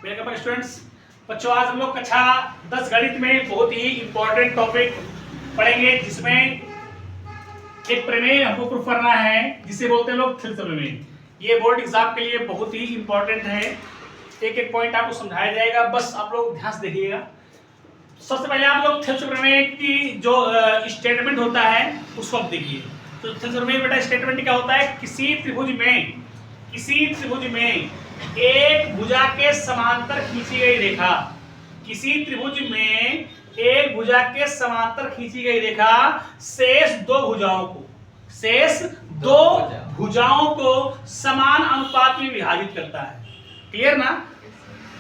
Welcome students. बच्चों आज हम लोग कक्षा 10 गणित में बहुत ही इंपॉर्टेंट टॉपिक पढ़ेंगे, जिसमें एक प्रमेय हमको प्रूफ करना है जिसे बोलते हैं लोग थेल्स प्रमेय। ये बोर्ड एग्जाम के लिए बहुत ही इंपॉर्टेंट है। एक एक पॉइंट आपको समझाया जाएगा, बस आप लोग ध्यान से देखिएगा। सबसे पहले आप लोग थेल्स प्रमेय की जो स्टेटमेंट होता है उसको आप देखिए। तो थेल्स प्रमेय बेटा स्टेटमेंट क्या होता है? किसी त्रिभुज में एक भुजा के समांतर खींची गई रेखा, किसी त्रिभुज में एक भुजा के समांतर खींची गई रेखा शेष दो भुजाओं को समान अनुपात में विभाजित करता है। क्लियर ना?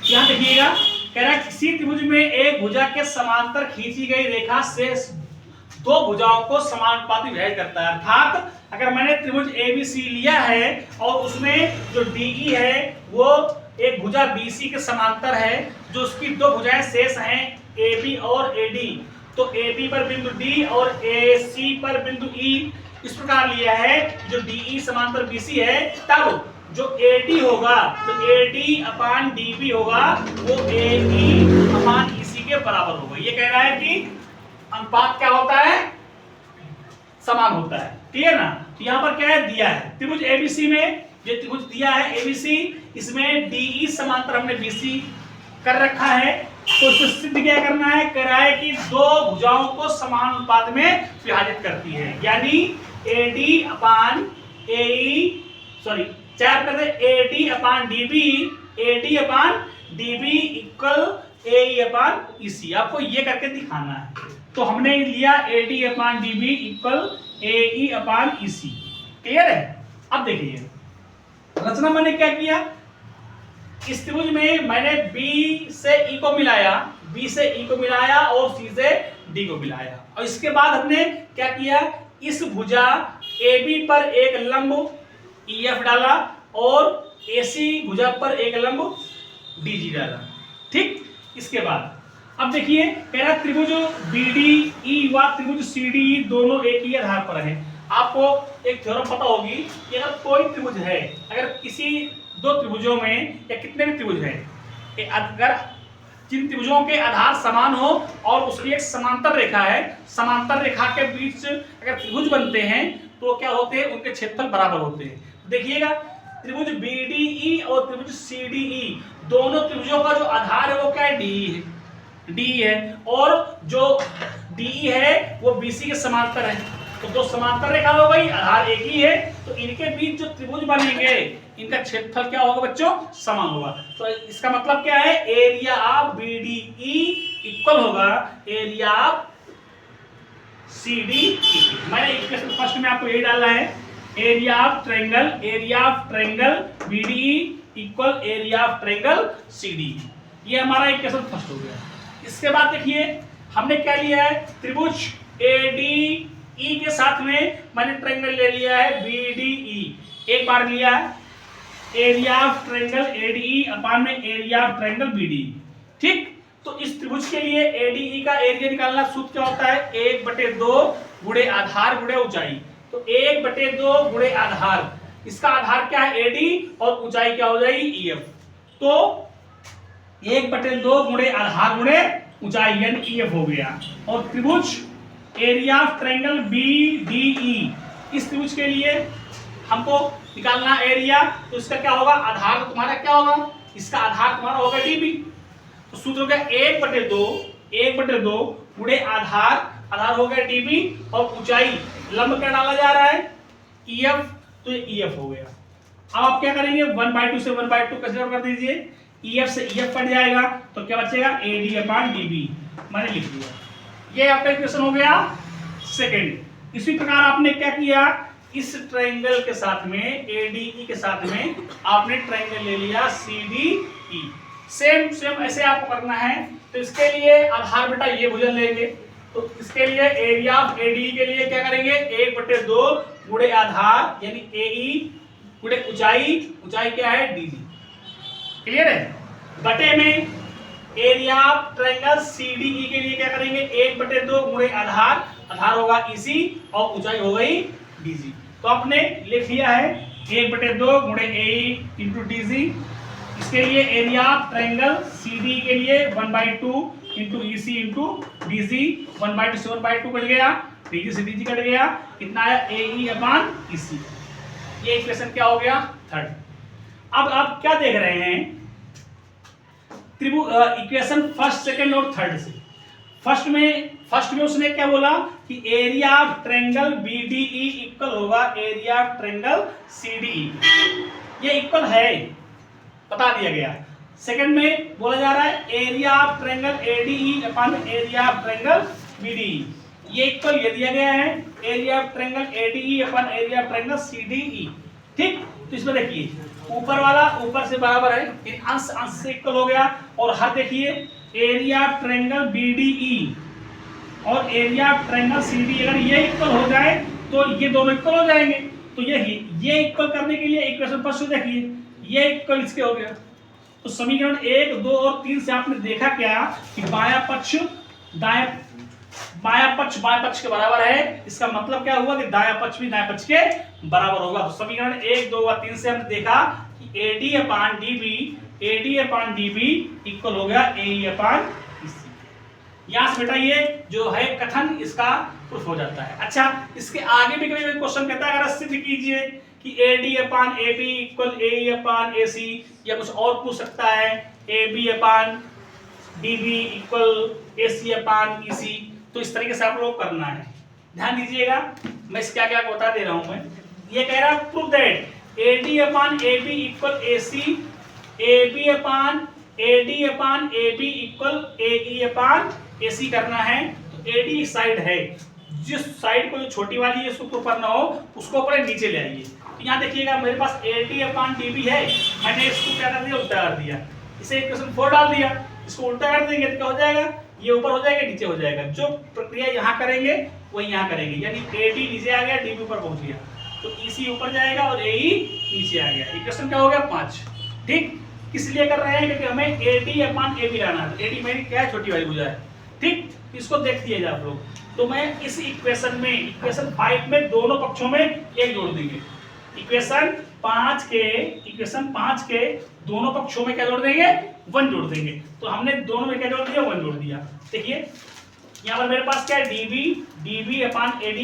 यहां देखिएगा, कह रहा है किसी त्रिभुज में एक भुजा के समांतर खींची गई रेखा शेष दो भुजाओं को समान अनुपात में विभाजित करता है। अर्थात अगर मैंने त्रिभुज ABC लिया है और उसमें जो DE है वो एक भुजा BC के समांतर है, जो उसकी दो भुजाएं शेष हैं AB और AD, तो AB पर बिंदु D और AC पर बिंदु E इस प्रकार लिया है। जो DE समांतर BC है, तब जो AD होगा तो AD अपान DB होगा वो AE अपान EC के बराबर होगा। ये कह रहा है कि अनुपात क्या होता है? समान होता है। क्लियर ना? तो यहाँ पर क्या है दिया है त्रिभुज ABC में, ये त्रिभुज दिया है ABC, इसमें DE समांतर हमने BC कर रखा है। तो इसको सिद्ध क्या करना है? कह रहा है कि दो भुजाओं को समान अनुपात में विभाजित करती है, यानी AD अपान AE चार करते AD अपान DB इक्वल AE अपान EC। आपको ये करके दिखाना है। तो हमने लिया AD अपान DB इक्वल AE अपान EC। क्लियर है? अब देखिए रचना मैंने क्या किया, इस त्रिभुज में मैंने B से E को मिलाया और C से D को मिलाया, और इसके बाद हमने क्या किया, इस भुजा AB पर एक लंब EF डाला और AC भुजा पर एक लंब DG डाला। ठीक, इसके बाद अब देखिए कह रहा त्रिभुज BDE व त्रिभुज CDE दोनों एक ही आधार पर है। आपको एक थ्योरम पता होगी कि अगर कोई त्रिभुज है, अगर किसी दो त्रिभुजों में या कितने भी त्रिभुज हैं, अगर जिन त्रिभुजों के आधार समान हो और उसकी एक समांतर रेखा है, समांतर रेखा के बीच अगर त्रिभुज बनते हैं तो क्या होते हैं? उनके क्षेत्रफल बराबर होते हैं। देखिएगा त्रिभुज BDE और त्रिभुज CDE दोनों त्रिभुजों का जो आधार है वो क्या है? DE है, और जो DE है वो BC के समांतर है। तो दो समांतर रेखा हो गई, आधार एक ही है, तो इनके बीच जो त्रिभुज बनेंगे इनका क्षेत्रफल क्या होगा बच्चों? समान होगा। तो इसका मतलब क्या है? एरिया ऑफ BDE इक्वल होगा एरिया ऑफ CDE। मैंने इक्वेशन फर्स्ट में आपको यही डालना है, area of triangle BDE equal area of triangle CDE। ये हमारा इक्वेशन फर्स्ट हो गया। इसके बाद देखिए हमने क्या लिया है, त्रिभुज ADE के साथ में मैंने ट्रायंगल ले लिया है BDE। एक बार लिया है एरिया ऑफ ट्रायंगल ADE अपान में एरिया ऑफ ट्रायंगल BDE। ठीक, तो इस त्रिभुज के लिए ADE का एरिया निकालना सूत्र क्या होता है? 1/2 गुणे आधार गुणे ऊंचाई। तो 1/2 गुणे आधार, इसका आधार क्या है? AD और ऊंचाई क्या हो जाएगी? EF। तो 1/2 गुणे आधार गुणे ऊंचाई यानी EF हो गया। और त्रिभुज एरिया ऑफ ट्रायंगल BDE, इस त्रिभुज के लिए हमको निकालना एरिया, तो इसका क्या होगा? आधार तुम्हारा क्या होगा? इसका आधार तुम्हारा होगा DB। तो सूत्र हो गया 1/2 गुणे आधार हो गया DB, और ऊंचाई लंब क्या डाला जा रहा है? EF, तो ये EF हो गया। अब आप क्या करेंगे? 1/2 से 1/2 कंसीडर कर दीजिए, EF से EF कट जाएगा तो क्या बचेगा? AD अपान DB। मैंने लिख दिया, ये आपका इक्वेशन हो गया सेकंड। इसी प्रकार आपने क्या किया, इस ट्रायंगल के साथ में ADE के साथ में आपने ट्रायंगल ले लिया CDE। सेम ऐसे आपको करना है। तो इसके लिए आधार बेटा ये भुजा लेंगे, तो इसके लिए एरिया ऑफ ADE के लिए क्या करेंगे? 1/2 गुणे आधार यानी AE गुणे ऊंचाई क्या है? DG। क्लियर है? बटे में एरिया ऑफ ट्रायंगल CDE के लिए क्या करेंगे? 1/2 गुणे आधार होगा EC और ऊंचाई हो गई DG। तो आपने लिख लिया है 1/2 गुणे AE इंटू DG इसके लिए एरिया ऑफ ट्रायंगल CD के लिए 1/2 इंटू EC इंटू BC 1/2 से 1/2 कट गया, DG से DG कट गया, कितना आया AE अपॉन EC। ये इक्वेशन क्या हो गया थर्ड। अब आप क्या देख रहे हैं इक्वेशन फर्स्ट सेकंड और थर्ड से। फर्स्ट में उसने क्या बोला कि area of triangle BDE equal होगा एरिया ऑफ ट्रायंगल CDE, ये इक्वल है बता दिया गया। सेकंड में बोला जा रहा है area of triangle ADE upon area of triangle BDE, ये इक्वल ये दिया गया है area of triangle ADE upon area of triangle CDE। ठीक, तो इसमें देखिए ऊपर वाला ऊपर से बराबर है, इन अंश अंश से इक्वल हो गया, और हर देखिए एरिया ऑफ ट्रायंगल BDE और एरिया ऑफ ट्रायंगल CD अगर ये इक्वल हो जाए तो ये दोनों इक्वल हो जाएंगे। तो ये इक्वल करने के लिए इक्वेशन फर्स्ट देखिए ये इक्वल इसके हो गया। तो समीकरण 1, 2 और 3 से आपने देखा क्या कि बायां पक्ष बायां पक्ष के बराबर है, इसका मतलब क्या हुआ कि दायां पक्ष भी दायां पक्ष के बराबर होगा। तो समीकरण 1, 2 और 3 से हमने देखा कि AD अपॉन DB इक्वल हो गया AE अपॉन EC। यहां से बेटा ये जो है कथन इसका प्रूफ हो जाता है। अच्छा, इसके आगे भी कभी क्वेश्चन कहता है अगर सिद्ध कीजिए कि AD upon AB equal AE upon AC, या कुछ और पूछ सकता है AB upon DB equal AC upon EC। तो इस तरीके से आप लोग करना है, ध्यान दीजिएगा। मैं इस क्या क्या बता दे रहा हूं। मैं ये कह रहा हूं proof that AD upon AB equal AC, AD upon AB equal AE upon AC करना है। तो AD साइड है, जिस साइड को जो छोटी वाली है उसको ऊपर ना हो उसको ऊपर नीचे ले आइए। तो यहाँ देखिएगा मेरे पास AD अपॉन DB है, मैंने इसको क्या कर दिया उल्टा कर दिया, इसे इक्वेशन 4 डाल दिया, इसको उल्टा कर देंगे तो क्या हो जाएगा ये ऊपर हो जाएगा नीचे हो जाएगा। जो प्रक्रिया यहाँ करेंगे वही यहाँ करेंगे, यानी AD नीचे आ गया DB ऊपर पहुंच गया, तो EC ऊपर जाएगा और AE नीचे आ गया। इक्वेशन क्या हो गया 5। ठीक, किस लिए कर रहे हैं क्योंकि हमें AD अपॉन AB लाना है। AD मेरी क्या है छोटी वाली भुजा है। ठीक, इसको देख दिए आप लोग। तो मैं इस इक्वेशन में इक्वेशन 5 में दोनों पक्षों में एक जोड़ देंगे। इक्वेशन 5 के दोनों पक्षों में क्या जोड़ देंगे 1 जोड़ देंगे। तो हमने दोनों में क्या जोड़ दिया 1 जोड़ दिया। देखिए यहाँ पर मेरे पास क्या है DB अपॉन AD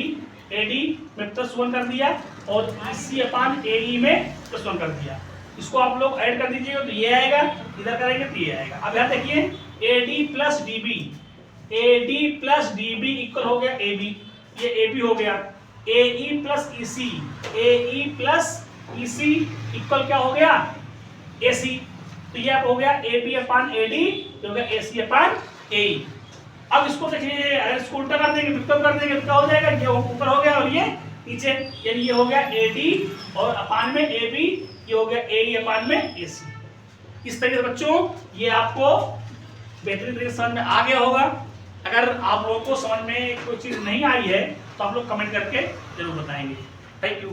में +1 कर दिया और EC अपॉन AE में +1 कर दिया। इसको आप लोग ऐड कर दीजिएगा तो ये आएगा, इधर करेंगे तो ये आएगा। अब यहाँ देखिए AD प्लस DB इक्वल हो गया AB, ये AB हो गया। AE प्लस EC इक्वल क्या हो गया AC। तो ये हो गया AB अपॉन AD, तो हो गया AC अपॉन AE। अब इसको देखिए अगर इसको उल्टा कर देंगे विकल्प कर देंगे तो क्या हो जाएगा, ये ऊपर हो गया और ये नीचे, यानी ये हो गया AD और अपान में AB, ये हो गया AE अपान में AC। इस तरीके से बच्चों ये आपको बेहतरीन तरीके से समझ में आ गया होगा। अगर आप लोगों को समझ में कोई चीज़ नहीं आई है तो आप लोग कमेंट करके जरूर बताएंगे। Thank you.